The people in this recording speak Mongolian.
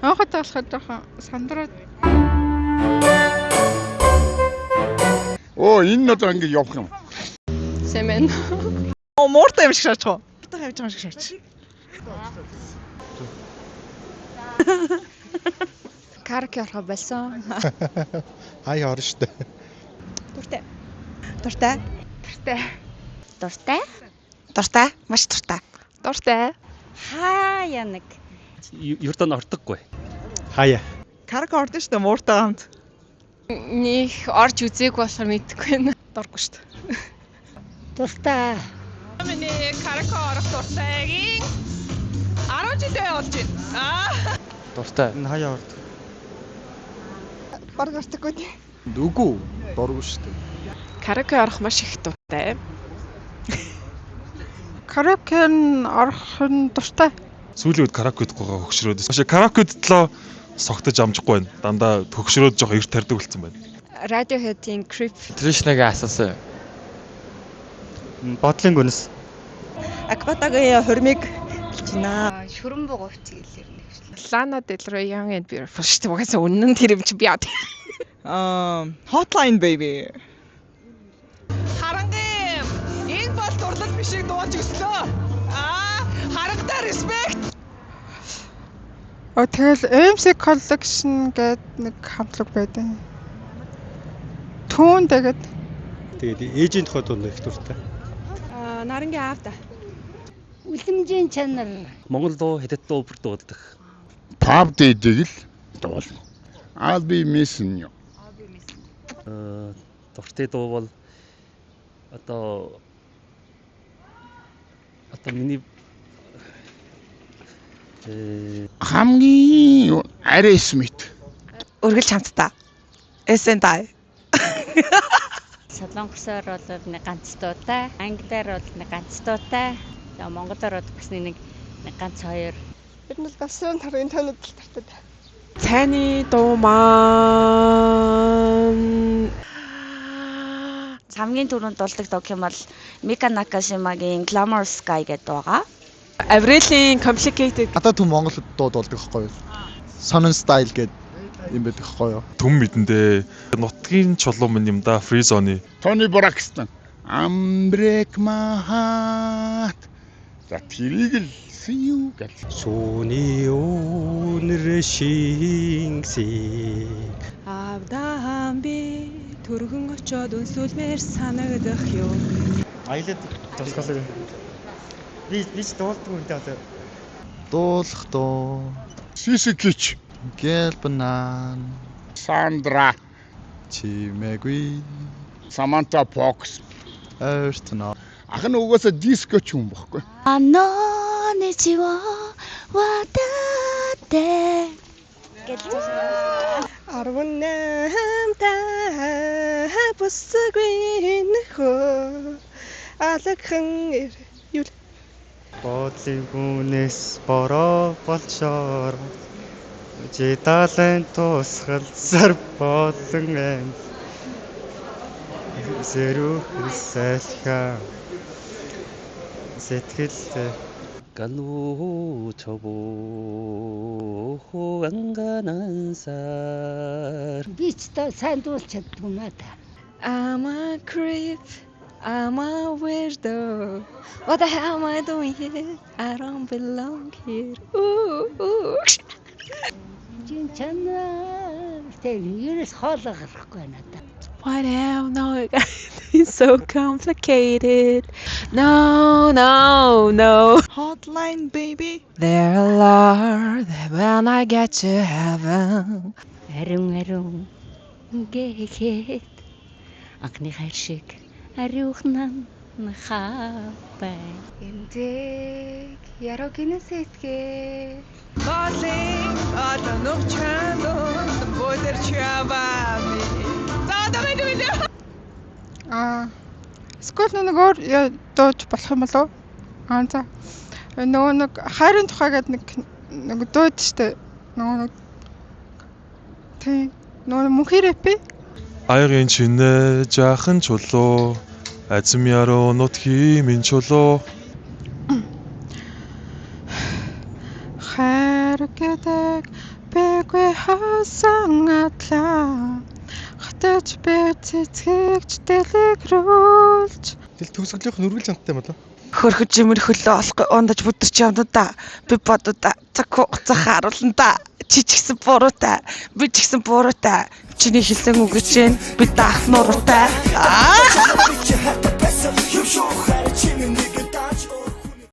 Анхудаа болоход жоохон сандраад. Оо энэ одоо ингэ явах юм. Сэмэн. Мууртай юм шиг шаарч байгаа. Мууртай явж байгаа юм шиг шаарч. Караоке орох байсан. Хай орно штэ. Дуртай. Дуртай. Дуртай. Дуртай? Дуртай. Маш дуртай. Дуртай. Хаяа нэг. Ердөө ордоггүй. Хаяа. Караоке ордон штэ мууртай хамт. Них орж үзээг болохоор мэдэхгүй байна. Дургүй штэ. Дуртай. Миний караоке орох дуртайгийн 10 жилээ болж байна. Дуртай. Энэ хаяа орд. Бараг ортоггүй тий. Үгүй. Дургүй штэ. Караоке орох маш их дуртай. Караокенд орох нь дуртай. Сүүлийн үед караокед гоо хөгшрөөд. Машаа караокед длоо согтож амжихгүй байна. Дандаа хөгшрөөд жоох эрт тарьдаг болсон байна. Radiohead-ийн Creep. Тришнагийн асуусан. Бодлын гүнс. Акватагийн хурмыг хэлж байна. Шүрэн бугуйч гэлэр нэг шүү. Lana Del Rey Young and Beautiful шүү дээ. Угаасаа үнэн тэр юм чи би яа. Hotline baby. Харангийн энэ бол дурлал бишиг дуулж өслөө. Харантай respect. Тэгэл MC Collection гэдэг нэг хамтлаг байдаг. Түүн тэгээд Тэгээд ээжийн тухай дунд их дуртай. Нарангийн аавда. Үлэмжийн чанар. Монгол дуу хэдэд дуу бүр дууддаг. Pop дэдэг л дуулна. I'll be missing you. Дуртай дуу бол одоо миний Хамгийн Aerosmith. Үргэлж хамтдаа. SNDI. Солонгосоор бол нэг ганц дуутай, англиар бол нэг ганц дуутай. Тэгээ монголоор бол бас нэг ганц хоёр. Бид нь бас тарын тоног талтай. Цайны дуу маань Хамгийн түрүүнд дуулдаг дуу юм бол Мика Накашимагийн Glamorous Sky гэдэг байгаа. Avril-ийн Complicated. Надад түн Монгол дуу дуулдаг байхгүй юу? Sonn style гэдэг юм байдаг байхгүй юу? Түн мэдэндээ нутгийн чулуун минь юм да. Free Zone-ы. Tony Braxton. Break my heart. За тэрийг л see you гэл. Сүүний өнөр шингсий. Авдаан би түргэн очоод өнсөлмээр санагдах юу. Аялаад тусгалаа. Би дуулдаг үнтэй одоо. Дуулах дуу. Сисикич. Гэлбнан. Sandra. Чимээгүй. Samantha Fox. Эртнэ. Ах нь угаасаа диско ч юм бохгүй. Аноничио ватате. гэдэг. 18 та бүсгүй нөхөө алагхан юу Бодлын гүнэс бороо болчоор жидалын тусгалзар болон эм зэрүүхсэлха сэтгэлтэй галуу чобоо анганансаар Би ч сайн дуулж чаддгүй юм аа. I'm a creep, I'm a weirdo. What the hell am I doing here? I don't belong here. Ooh. Чин чанар тэр ерөөс хоолоо гарахгүй надад. What hell? No, it's so complicated. No. Hotline baby. There'll are when I get to heaven. Ариун гэхэд анхны хайр шиг ариухнан хапай. Эндэг ярогины сэтгэ. Calling alla nocciano, poterci amare. Давай. Скул нэг өөр дууж болох юм болов? За. Нөгөө нэг хайрын тухай гэдэг нэг дууд штэ. Нөгөө мөнхий рэп. Аягийн чинээ жаахан чулуу. Азим яруу нутгийн минь чулуу. Хайр аргидаг бэгүй хасан атлаа хатаж бэ цэцгэгч дэлгэрүүлж Тэл төгсгөлийнх нь үргэлж хамттай юм болоо. хөрхөж имэр хөлөө олох ондаж бүдэрч явна да би бодоо цаг хугацаа харуулна да чи ч гэсэн буруутай би ч гэсэн буруутай чиний хэлсэн үг гэж би даах нуруутай